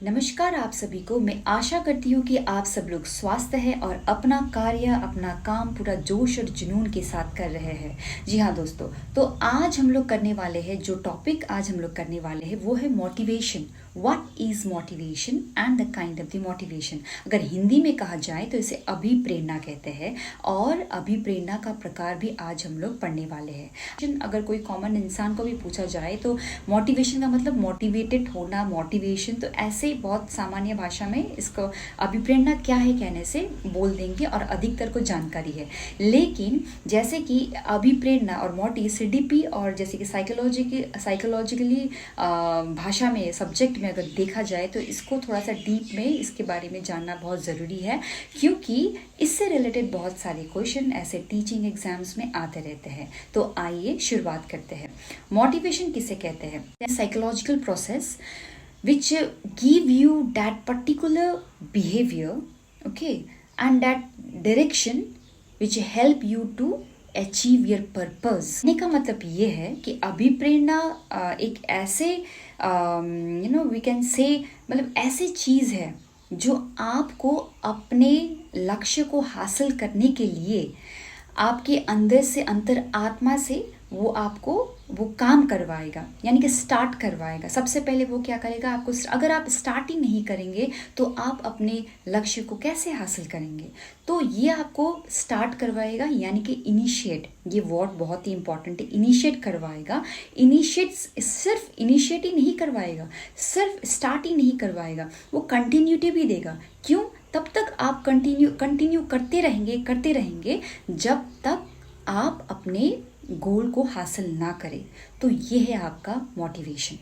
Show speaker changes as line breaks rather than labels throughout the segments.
नमस्कार आप सभी को। मैं आशा करती हूँ कि आप सब लोग स्वस्थ हैं और अपना कार्य अपना काम पूरा जोश और जुनून के साथ कर रहे हैं। जी हाँ दोस्तों, तो आज हम लोग करने वाले हैं, जो टॉपिक आज हम लोग करने वाले हैं वो है motivation. What is motivation and the kind of the motivation. अगर हिंदी में कहा जाए तो इसे अभिप्रेरणा कहते हैं और अभिप्रेरणा का प्रकार भी आज हम लोग पढ़ने वाले हैं। अगर कोई कॉमन इंसान को भी पूछा जाए तो मोटिवेशन का मतलब मोटिवेटेड होना, मोटिवेशन, तो ऐसे बहुत सामान्य भाषा में इसको अभिप्रेरणा क्या है कहने से बोल देंगे और अधिकतर को जानकारी है। लेकिन जैसे कि अभिप्रेरणा और मोटी सीडीपी और जैसे कि साइकोलॉजिकली भाषा में सब्जेक्ट में अगर देखा जाए तो इसको थोड़ा सा डीप में इसके बारे में जानना बहुत ज़रूरी है, क्योंकि इससे रिलेटेड बहुत सारे क्वेश्चन ऐसे टीचिंग एग्जाम्स में आते रहते हैं। तो आइए शुरुआत करते हैं। मोटिवेशन किसे कहते हैं? Psychological process which give you that particular behavior, okay, and that direction which help you to achieve your purpose। कहने का मतलब ये है कि अभिप्रेरणा एक ऐसे वी कैन से मतलब ऐसी चीज़ है जो आपको अपने लक्ष्य को हासिल करने के लिए आपके अंदर से अंतर आत्मा से वो आपको वो काम करवाएगा, यानी कि स्टार्ट करवाएगा। सबसे पहले वो क्या करेगा आपको, अगर आप स्टार्ट ही नहीं करेंगे तो आप अपने लक्ष्य को कैसे हासिल करेंगे? तो ये आपको स्टार्ट करवाएगा, यानी कि इनिशिएट, ये वर्ड बहुत ही इंपॉर्टेंट है, इनिशिएट करवाएगा। इनिशिएट सिर्फ इनिशिएट ही नहीं करवाएगा, सिर्फ स्टार्ट ही नहीं करवाएगा, वो कंटिन्यूटी भी देगा। क्यों? तब तक आप कंटिन्यू करते रहेंगे जब तक आप अपने गोल को हासिल ना करें। तो ये है आपका मोटिवेशन।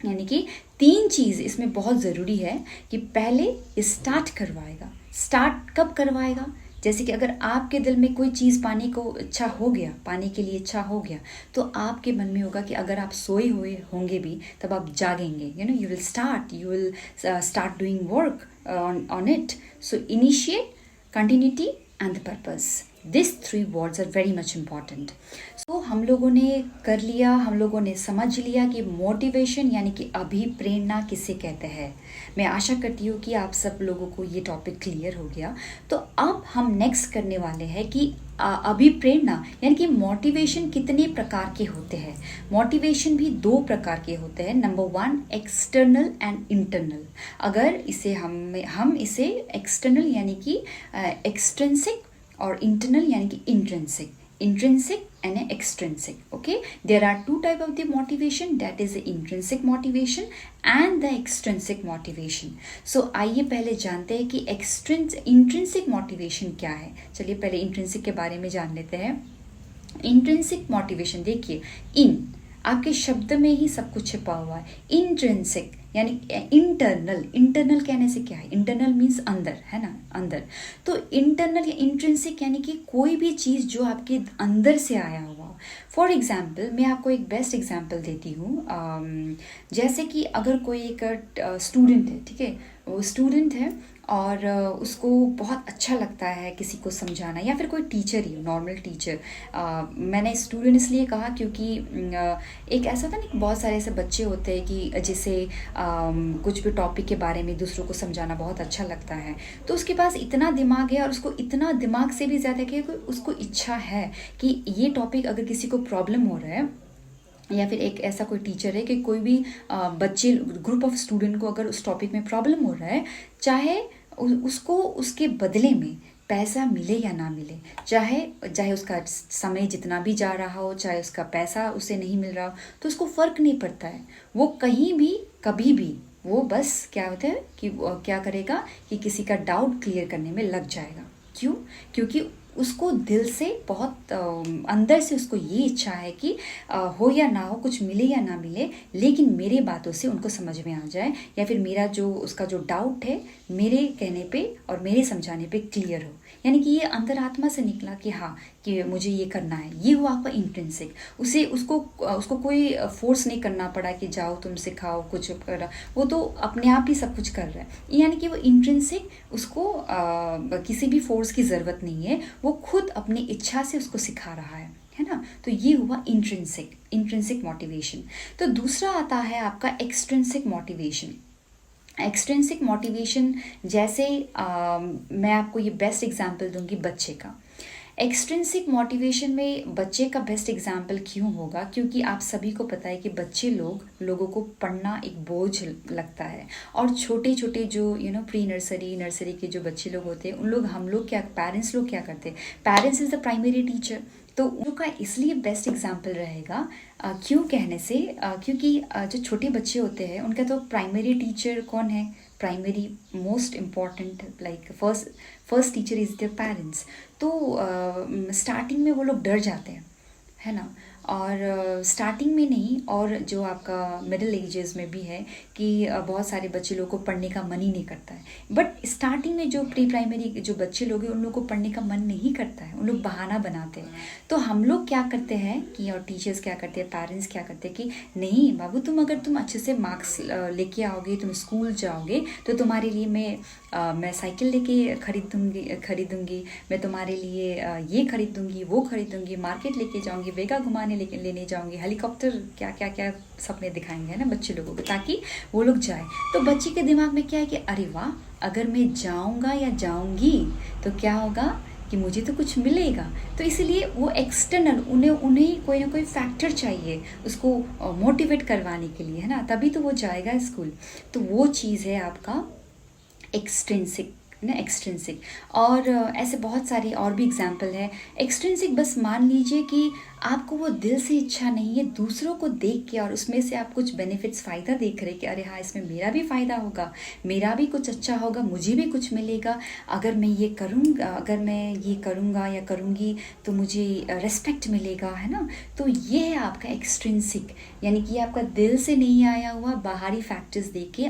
यानी कि 3 चीज़ इसमें बहुत ज़रूरी है कि पहले स्टार्ट करवाएगा। स्टार्ट कब करवाएगा? जैसे कि अगर आपके दिल में कोई चीज़ पाने के लिए इच्छा हो गया तो आपके मन में होगा कि अगर आप सोए हुए होंगे भी तब आप जागेंगे, you will start doing work on it. So initiate, continuity and the purpose. These 3 words are very much important. So हम लोगों ने कर लिया, हम लोगों ने समझ लिया कि मोटिवेशन यानी कि अभिप्रेरणा किसे कहते हैं। मैं आशा करती हूँ कि आप सब लोगों को ये टॉपिक क्लियर हो गया। तो अब हम नेक्स्ट करने वाले हैं कि अभिप्रेरणा यानी कि मोटिवेशन कितने प्रकार के होते हैं। मोटिवेशन भी 2 प्रकार के होते हैं। Number 1 external and internal. अगर इसे हम इसे एक्सटर्नल यानी कि एक्सट्रिंसिक और इंटरनल यानी कि intrinsic and extrinsic. Okay, there are 2 type of the motivation, that is the intrinsic motivation and the extrinsic motivation. So आइए पहले जानते हैं कि intrinsic motivation क्या है। चलिए पहले intrinsic के बारे में जान लेते हैं। intrinsic motivation देखिए, आपके शब्द में ही सब कुछ छिपा हुआ है। इंट्रिंसिक यानी इंटरनल कहने से क्या है? इंटरनल मीन्स अंदर, है ना, अंदर। तो इंटरनल या इंट्रिंसिक यानी कि कोई भी चीज़ जो आपके अंदर से आया हुआ। फॉर एग्जाम्पल मैं आपको एक बेस्ट एग्जाम्पल देती हूँ। जैसे कि अगर कोई एक स्टूडेंट है, ठीक है, वो स्टूडेंट है और उसको बहुत अच्छा लगता है किसी को समझाना, या फिर कोई टीचर ही, नॉर्मल टीचर। मैंने स्टूडेंट इसलिए कहा क्योंकि एक ऐसा था ना कि बहुत सारे ऐसे बच्चे होते हैं कि जिसे कुछ भी टॉपिक के बारे में दूसरों को समझाना बहुत अच्छा लगता है। तो उसके पास इतना दिमाग है और उसको इतना दिमाग से भी ज़्यादा कि उसको इच्छा है कि ये टॉपिक अगर किसी को प्रॉब्लम हो रहा है, या फिर एक ऐसा कोई टीचर है कि कोई भी बच्चे ग्रुप ऑफ स्टूडेंट को अगर उस टॉपिक में प्रॉब्लम हो रहा है, चाहे उसको उसके बदले में पैसा मिले या ना मिले, चाहे उसका समय जितना भी जा रहा हो, चाहे उसका पैसा उसे नहीं मिल रहा हो, तो उसको फ़र्क नहीं पड़ता है। वो कहीं भी कभी भी वो बस क्या होता है कि क्या करेगा कि किसी का डाउट क्लियर करने में लग जाएगा। क्यों? क्योंकि उसको दिल से बहुत अंदर से उसको ये इच्छा है कि हो या ना हो, कुछ मिले या ना मिले, लेकिन मेरे बातों से उनको समझ में आ जाए, या फिर मेरा जो उसका जो डाउट है मेरे कहने पे और मेरे समझाने पे क्लियर हो। यानी कि ये अंतरात्मा से निकला कि हाँ कि मुझे ये करना है। ये हुआ आपका इंट्रिंसिक। उसको कोई फोर्स नहीं करना पड़ा कि जाओ तुम सिखाओ कुछ करा, वो तो अपने आप ही सब कुछ कर रहा है। यानी कि वो इंट्रिंसिक, उसको किसी भी फोर्स की ज़रूरत नहीं है, वो खुद अपनी इच्छा से उसको सिखा रहा है ना। तो ये हुआ इंट्रिंसिक मोटिवेशन। तो दूसरा आता है आपका एक्सट्रिंसिक मोटिवेशन। एक्सट्रिंसिक मोटिवेशन जैसे मैं आपको ये बेस्ट एग्जांपल दूंगी बच्चे का। एक्सट्रिंसिक मोटिवेशन में बच्चे का बेस्ट एग्जाम्पल क्यों होगा, क्योंकि आप सभी को पता है कि बच्चे लोगों को पढ़ना एक बोझ लगता है। और छोटे छोटे जो प्री नर्सरी नर्सरी के जो बच्चे लोग होते हैं, हम लोग क्या, पेरेंट्स लोग क्या करते हैं, parents is the primary teacher. तो उनका इसलिए बेस्ट एग्जाम्पल रहेगा क्यों कहने से, क्योंकि जो छोटे बच्चे होते हैं उनका तो प्राइमरी टीचर कौन है, primary most important like first teacher is their parents. तो स्टार्टिंग में वो लोग डर जाते हैं, है ना। और स्टार्टिंग में नहीं, और जो आपका मिडिल एजेस में भी है कि बहुत सारे बच्चे लोग को पढ़ने का मन ही नहीं करता है। बट स्टार्टिंग में जो प्री प्राइमरी जो बच्चे लोग हैं उन लोग को पढ़ने का मन नहीं करता है, उन लोग बहाना बनाते हैं। तो हम लोग क्या करते हैं कि, और टीचर्स क्या करते हैं, पेरेंट्स क्या करते हैं कि नहीं बाबू, अगर तुम अच्छे से मार्क्स लेके आओगे, तुम स्कूल जाओगे, तो तुम्हारे लिए मैं साइकिल लेके खरीदूंगी, मैं तुम्हारे लिए ये खरीदूंगी, वो खरीदूंगी, मार्केट लेके जाऊंगी, वेगा घुमाने लेने जाऊंगी, हेलीकॉप्टर, क्या क्या क्या सपने दिखाएंगे, है ना बच्चे लोगों को, ताकि वो लोग जाए। तो बच्चे के दिमाग में क्या है कि अरे वाह, अगर मैं जाऊंगा या जाऊंगी तो क्या होगा कि मुझे तो कुछ मिलेगा। तो इसीलिए वो एक्सटर्नल उन्हें कोई ना कोई फैक्टर चाहिए उसको मोटिवेट करवाने के लिए, है ना, तभी तो वो जाएगा स्कूल। तो वो चीज़ है आपका एक्सट्रिंसिक। और ऐसे बहुत सारे और भी एग्जाम्पल है। एक्सट्रिंसिक बस मान लीजिए कि आपको वो दिल से इच्छा नहीं है, दूसरों को देख के और उसमें से आप कुछ बेनिफिट्स, फ़ायदा देख रहे कि अरे हाँ, इसमें मेरा भी फ़ायदा होगा, मेरा भी कुछ अच्छा होगा, मुझे भी कुछ मिलेगा, अगर मैं ये करूँगा या करूँगी तो मुझे रेस्पेक्ट मिलेगा, है ना। तो ये है आपका एक्सट्रिंसिक, यानी कि आपका दिल से नहीं आया हुआ, बाहरी फैक्टर्स देख के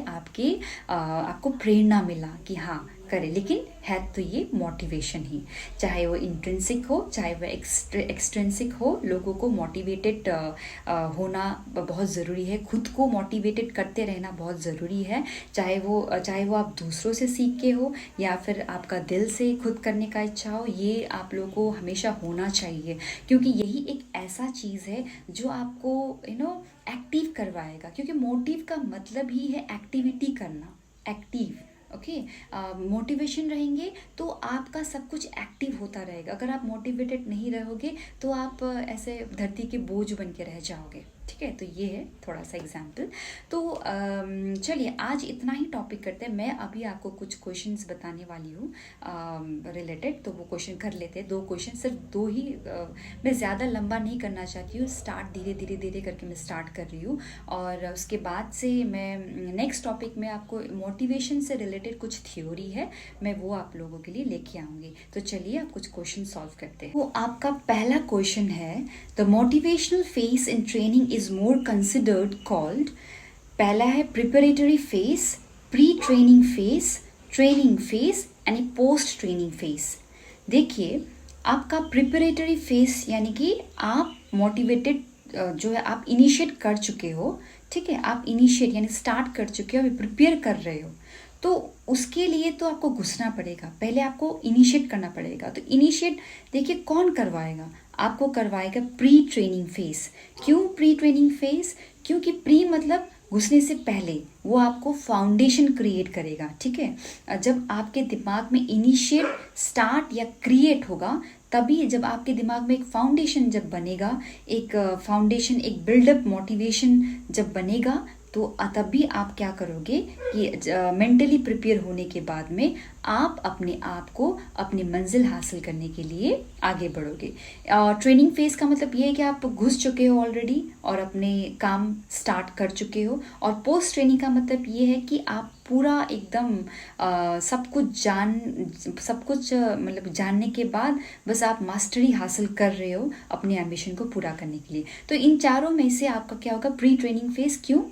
आपको प्रेरणा मिला कि हाँ करें, लेकिन है तो ये मोटिवेशन ही, चाहे वो इंट्रिंसिक हो चाहे वो एक्सट्रिंसिक हो। लोगों को मोटिवेटेड होना बहुत ज़रूरी है, खुद को मोटिवेटेड करते रहना बहुत ज़रूरी है, चाहे वो आप दूसरों से सीख के हो या फिर आपका दिल से खुद करने का इच्छा हो, ये आप लोगों को हमेशा होना चाहिए, क्योंकि यही एक ऐसा चीज़ है जो आपको एक्टिव करवाएगा, क्योंकि मोटिव का मतलब ही है एक्टिविटी करना, एक्टिव। ओके, मोटिवेशन रहेंगे तो आपका सब कुछ एक्टिव होता रहेगा। अगर आप मोटिवेटेड नहीं रहोगे तो आप ऐसे धरती के बोझ बन के रह जाओगे, ठीक है। तो ये है थोड़ा सा एग्जाम्पल। तो चलिए आज इतना ही टॉपिक करते हैं। मैं अभी आपको कुछ क्वेश्चंस बताने वाली हूँ रिलेटेड, तो वो क्वेश्चन कर लेते हैं। 2 क्वेश्चन, सिर्फ 2 ही, मैं ज़्यादा लंबा नहीं करना चाहती हूँ, स्टार्ट धीरे धीरे करके मैं स्टार्ट कर रही हूँ। और उसके बाद से मैं नेक्स्ट टॉपिक में आपको मोटिवेशन से रिलेटेड कुछ थ्योरी है, मैं वो आप लोगों के लिए लेके आऊँगी। तो चलिए आप कुछ क्वेश्चन सॉल्व करते हैं। तो आपका पहला क्वेश्चन है, the motivational phase in training is more considered called, पहला है preparatory phase, pre-training phase, training phase and post training phase। देखिए आपका preparatory phase यानी कि आप मोटिवेटेड जो है आप इनिशिएट कर चुके हो, ठीक है, आप इनिशिएट यानी स्टार्ट कर चुके हो, अभी प्रिपेयर कर रहे हो, तो उसके लिए तो आपको घुसना पड़ेगा, पहले आपको इनिशिएट करना पड़ेगा। तो इनिशिएट देखिए कौन करवाएगा, आपको करवाएगा प्री ट्रेनिंग फेज। क्यों प्री ट्रेनिंग फेज? क्योंकि प्री मतलब घुसने से पहले वो आपको फाउंडेशन क्रिएट करेगा, ठीक है। जब आपके दिमाग में इनिशिएट, स्टार्ट या क्रिएट होगा, तभी जब आपके दिमाग में एक फाउंडेशन जब बनेगा, एक फाउंडेशन, एक बिल्डअप मोटिवेशन जब बनेगा, तो तभी आप क्या करोगे कि मेंटली प्रिपेयर होने के बाद में आप अपने आप को अपनी मंजिल हासिल करने के लिए आगे बढ़ोगे। ट्रेनिंग फेज का मतलब ये है कि आप घुस चुके हो ऑलरेडी और अपने काम स्टार्ट कर चुके हो। और पोस्ट ट्रेनिंग का मतलब ये है कि आप पूरा एकदम सब कुछ मतलब जानने के बाद बस आप मास्टरी हासिल कर रहे हो अपने एम्बिशन को पूरा करने के लिए। तो इन चारों में से आपका क्या होगा, प्री ट्रेनिंग फेज। क्यों?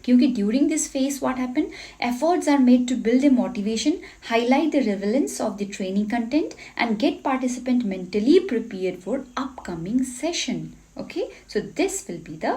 क्योंकि during this phase what happen, efforts are made to build a motivation, highlight the relevance of the training content and get participant mentally prepared for upcoming session. Okay, so this will be the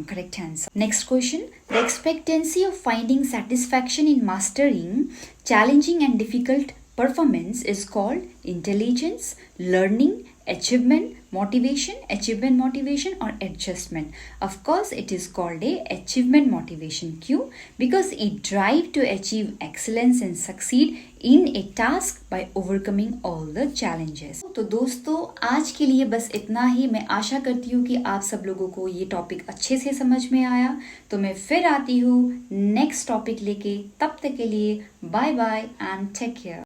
correct answer. Next question, the expectancy of finding satisfaction in mastering challenging and difficult performance is called intelligence, learning, achievement, motivation, achievement motivation और adjustment. Of course it is called a achievement motivation. क्यों? Because it drive to achieve excellence and succeed in a task by overcoming all the challenges. तो दोस्तों आज के लिए बस इतना ही. मैं आशा करती हूँ कि आप सब लोगों को ये टॉपिक अच्छे से समझ में आया. तो मैं फिर आती हूँ नेक्स्ट टॉपिक लेके. तब तक के लिए bye bye and take care.